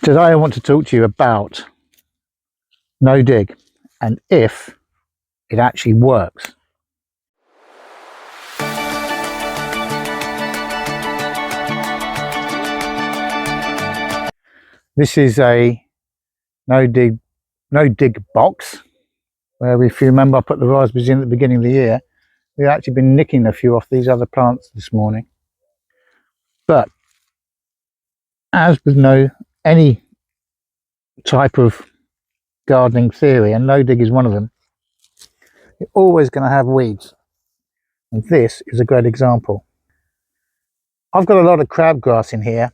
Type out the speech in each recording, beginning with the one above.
Today I want to talk to you about no dig and if it actually works. This is a no dig box where, if you remember, I put the raspberries in at the beginning of the year. We've actually been nicking a few off these other plants this morning. But as with any type of gardening theory, and no dig is one of them, you're always going to have weeds, and this is a great example. I've got a lot of crabgrass in here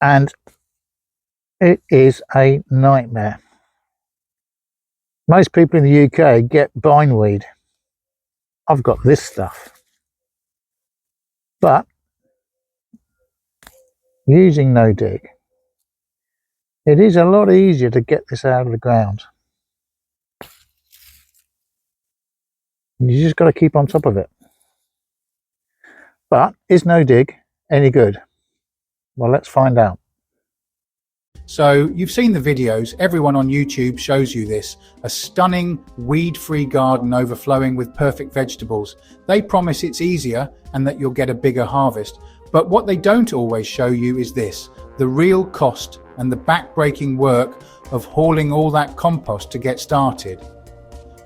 and it is a nightmare. Most people in the UK get bindweed. I've got this stuff, but using no dig, it is a lot easier to get this out of the ground. You just got to keep on top of it. But is no dig any good? Well, let's find out. So you've seen the videos, everyone on YouTube shows you this, a stunning weed-free garden overflowing with perfect vegetables. They promise it's easier and that you'll get a bigger harvest. But what they don't always show you is this, the real cost and the back-breaking work of hauling all that compost to get started.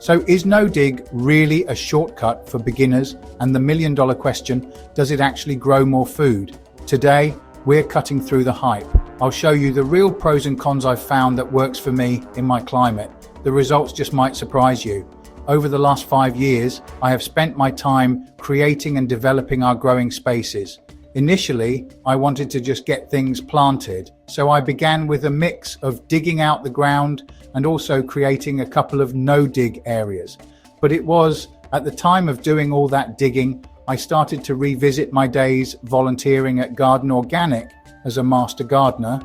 So is no dig really a shortcut for beginners? And the million-dollar question, does it actually grow more food? Today, we're cutting through the hype. I'll show you the real pros and cons I've found that works for me in my climate. The results just might surprise you. Over the last 5 years, I have spent my time creating and developing our growing spaces. Initially, I wanted to just get things planted, so I began with a mix of digging out the ground and also creating a couple of no-dig areas. But it was at the time of doing all that digging, I started to revisit my days volunteering at Garden Organic as a master gardener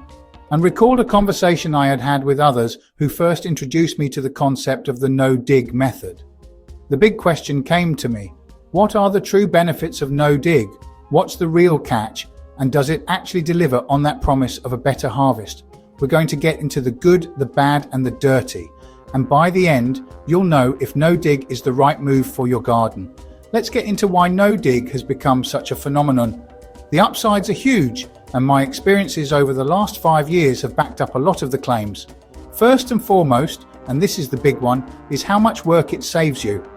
and recalled a conversation I had had with others who first introduced me to the concept of the no-dig method. The big question came to me: what are the true benefits of no-dig? What's the real catch? And does it actually deliver on that promise of a better harvest? We're going to get into the good, the bad, and the dirty. And by the end, you'll know if no dig is the right move for your garden. Let's get into why no dig has become such a phenomenon. The upsides are huge, and my experiences over the last 5 years have backed up a lot of the claims. First and foremost, and this is the big one, is how much work it saves you.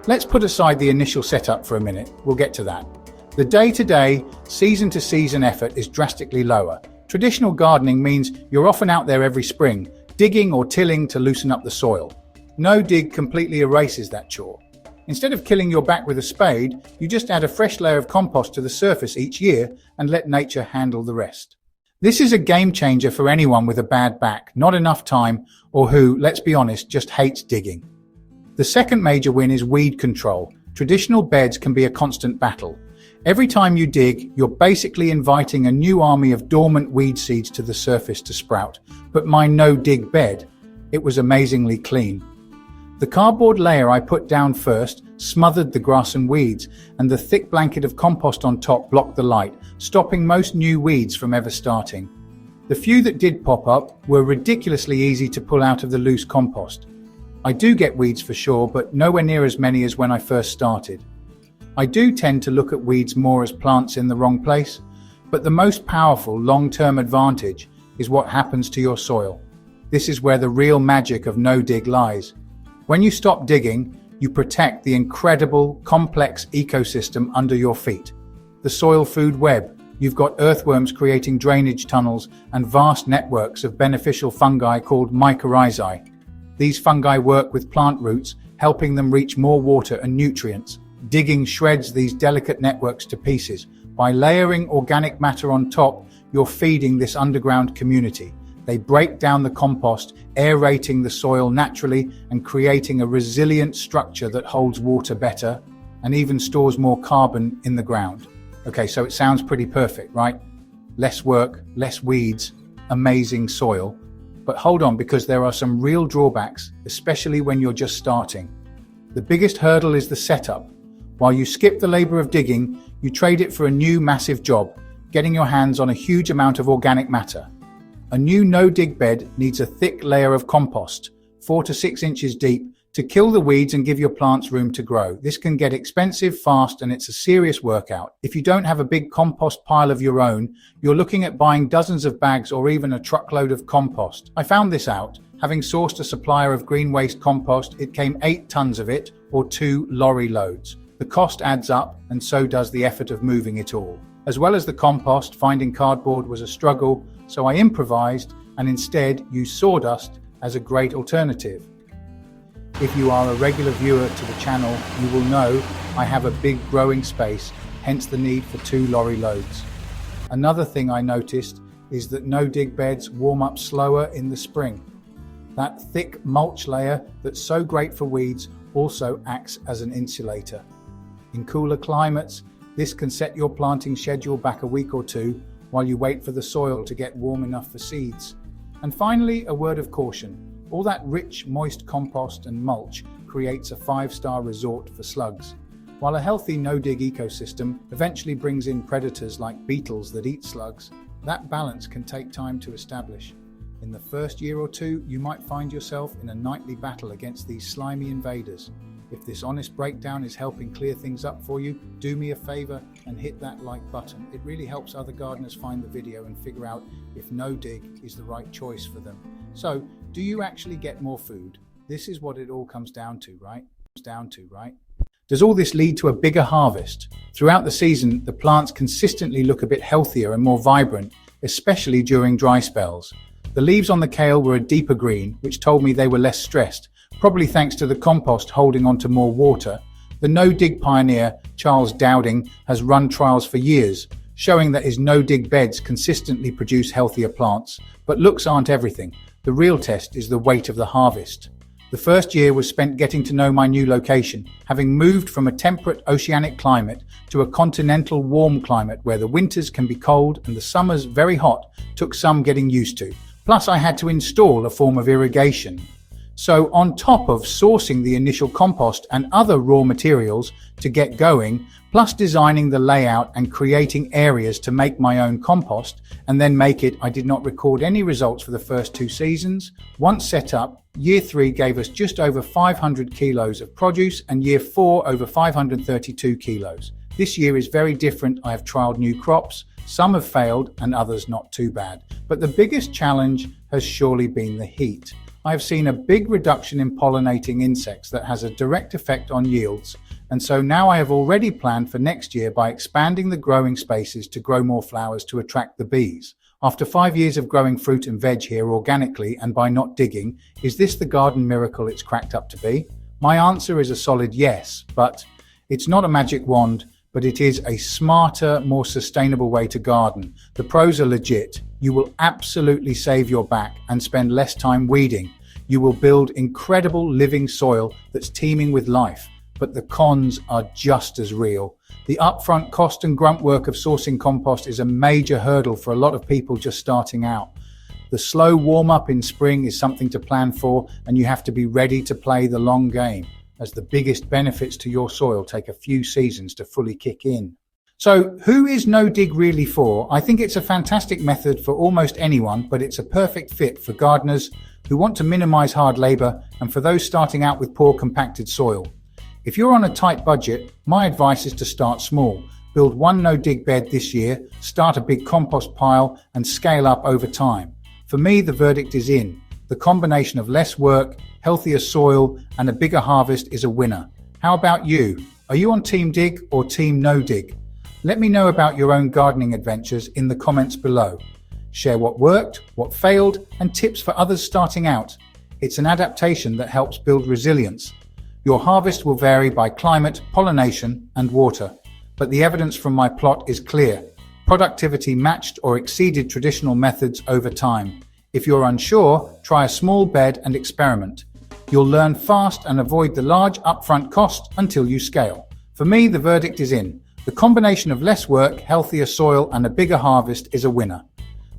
Let's put aside the initial setup for a minute. We'll get to that. The day-to-day, season-to-season effort is drastically lower. Traditional gardening means you're often out there every spring, digging or tilling to loosen up the soil. No dig completely erases that chore. Instead of killing your back with a spade, you just add a fresh layer of compost to the surface each year and let nature handle the rest. This is a game changer for anyone with a bad back, not enough time, or who, let's be honest, just hates digging. The second major win is weed control. Traditional beds can be a constant battle. Every time you dig, you're basically inviting a new army of dormant weed seeds to the surface to sprout. But my no-dig bed, it was amazingly clean. The cardboard layer I put down first smothered the grass and weeds, and the thick blanket of compost on top blocked the light, stopping most new weeds from ever starting. The few that did pop up were ridiculously easy to pull out of the loose compost. I do get weeds for sure, but nowhere near as many as when I first started. I do tend to look at weeds more as plants in the wrong place, but the most powerful long-term advantage is what happens to your soil. This is where the real magic of no-dig lies. When you stop digging, you protect the incredible, complex ecosystem under your feet. The soil food web. You've got earthworms creating drainage tunnels and vast networks of beneficial fungi called mycorrhizae. These fungi work with plant roots, helping them reach more water and nutrients. Digging shreds these delicate networks to pieces. By layering organic matter on top, you're feeding this underground community. They break down the compost, aerating the soil naturally and creating a resilient structure that holds water better and even stores more carbon in the ground. Okay, so it sounds pretty perfect, right? Less work, less weeds, amazing soil. But hold on, because there are some real drawbacks, especially when you're just starting. The biggest hurdle is the setup. While you skip the labor of digging, you trade it for a new massive job, getting your hands on a huge amount of organic matter. A new no-dig bed needs a thick layer of compost, 4 to 6 inches deep, to kill the weeds and give your plants room to grow. This can get expensive fast, and it's a serious workout. If you don't have a big compost pile of your own, you're looking at buying dozens of bags or even a truckload of compost. I found this out. Having sourced a supplier of green waste compost, it came 8 tons of it, or 2 lorry loads. The cost adds up, and so does the effort of moving it all. As well as the compost, finding cardboard was a struggle, so I improvised and instead used sawdust as a great alternative. If you are a regular viewer to the channel, you will know I have a big growing space, hence the need for 2 lorry loads. Another thing I noticed is that no-dig beds warm up slower in the spring. That thick mulch layer that's so great for weeds also acts as an insulator. In cooler climates, this can set your planting schedule back a week or 2 while you wait for the soil to get warm enough for seeds. And finally, a word of caution. All that rich, moist compost and mulch creates a 5-star resort for slugs. While a healthy no-dig ecosystem eventually brings in predators like beetles that eat slugs, that balance can take time to establish. In the first year or 2, you might find yourself in a nightly battle against these slimy invaders. If this honest breakdown is helping clear things up for you, do me a favor and hit that like button. It really helps other gardeners find the video and figure out if no-dig is the right choice for them. So, do you actually get more food? This is what it all comes down to, right? Does all this lead to a bigger harvest? Throughout the season, the plants consistently look a bit healthier and more vibrant, especially during dry spells. The leaves on the kale were a deeper green, which told me they were less stressed, probably thanks to the compost holding on to more water. The no-dig pioneer, Charles Dowding, has run trials for years, showing that his no-dig beds consistently produce healthier plants. But looks aren't everything. The real test is the weight of the harvest. The first year was spent getting to know my new location, having moved from a temperate oceanic climate to a continental warm climate where the winters can be cold and the summers very hot, took some getting used to. Plus I had to install a form of irrigation. So on top of sourcing the initial compost and other raw materials to get going, plus designing the layout and creating areas to make my own compost and then make it, I did not record any results for the first 2 seasons. Once set up, year 3 gave us just over 500 kilos of produce and year 4 over 532 kilos. This year is very different. I have trialed new crops. Some have failed and others not too bad. But the biggest challenge has surely been the heat. I have seen a big reduction in pollinating insects that has a direct effect on yields, and so now I have already planned for next year by expanding the growing spaces to grow more flowers to attract the bees. After 5 years of growing fruit and veg here organically and by not digging, is this the garden miracle it's cracked up to be? My answer is a solid yes, but it's not a magic wand, but it is a smarter, more sustainable way to garden. The pros are legit. You will absolutely save your back and spend less time weeding. You will build incredible living soil that's teeming with life. But the cons are just as real. The upfront cost and grunt work of sourcing compost is a major hurdle for a lot of people just starting out. The slow warm-up in spring is something to plan for, and you have to be ready to play the long game, as the biggest benefits to your soil take a few seasons to fully kick in. So who is no-dig really for? I think it's a fantastic method for almost anyone, but it's a perfect fit for gardeners who want to minimize hard labor and for those starting out with poor compacted soil. If you're on a tight budget, my advice is to start small. Build 1 no-dig bed this year, start a big compost pile and scale up over time. For me, the verdict is in. The combination of less work, healthier soil and a bigger harvest is a winner. How about you? Are you on Team Dig or Team No Dig? Let me know about your own gardening adventures in the comments below. Share what worked, what failed, and tips for others starting out. It's an adaptation that helps build resilience. Your harvest will vary by climate, pollination, and water, but the evidence from my plot is clear. Productivity matched or exceeded traditional methods over time. If you're unsure, try a small bed and experiment. You'll learn fast and avoid the large upfront cost until you scale. For me, the verdict is in. The combination of less work, healthier soil, and a bigger harvest is a winner.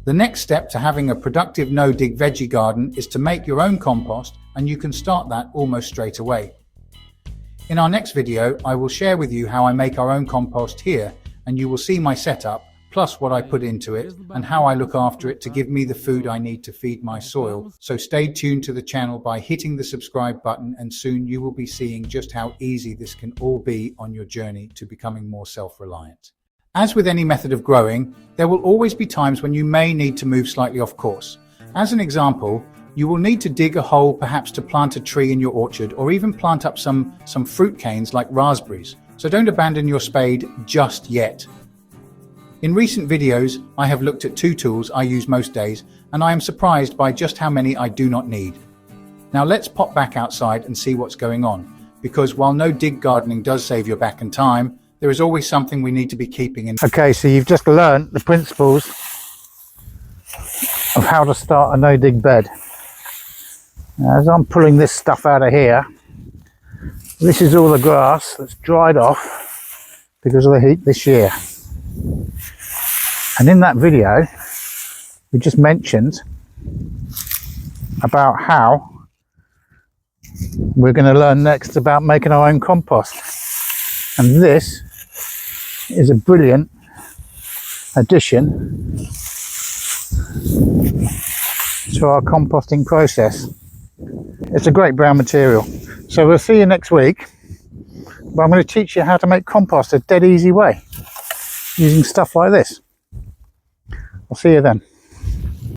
The next step to having a productive no-dig veggie garden is to make your own compost, and you can start that almost straight away. In our next video, I will share with you how I make our own compost here, and you will see my setup, plus what I put into it and how I look after it to give me the food I need to feed my soil. So stay tuned to the channel by hitting the subscribe button, and soon you will be seeing just how easy this can all be on your journey to becoming more self-reliant. As with any method of growing, there will always be times when you may need to move slightly off course. As an example, you will need to dig a hole perhaps to plant a tree in your orchard, or even plant up some fruit canes like raspberries. So don't abandon your spade just yet. In recent videos, I have looked at 2 tools I use most days, and I am surprised by just how many I do not need. Now let's pop back outside and see what's going on, because while no dig gardening does save your back and time, there is always something we need to be keeping in. Okay, so you've just learnt the principles of how to start a no-dig bed. Now, as I'm pulling this stuff out of here, this is all the grass that's dried off because of the heat this year. And in that video, we just mentioned about how we're going to learn next about making our own compost. And this is a brilliant addition to our composting process. It's a great brown material. So we'll see you next week, but I'm going to teach you how to make compost a dead easy way using stuff like this. I'll see you then.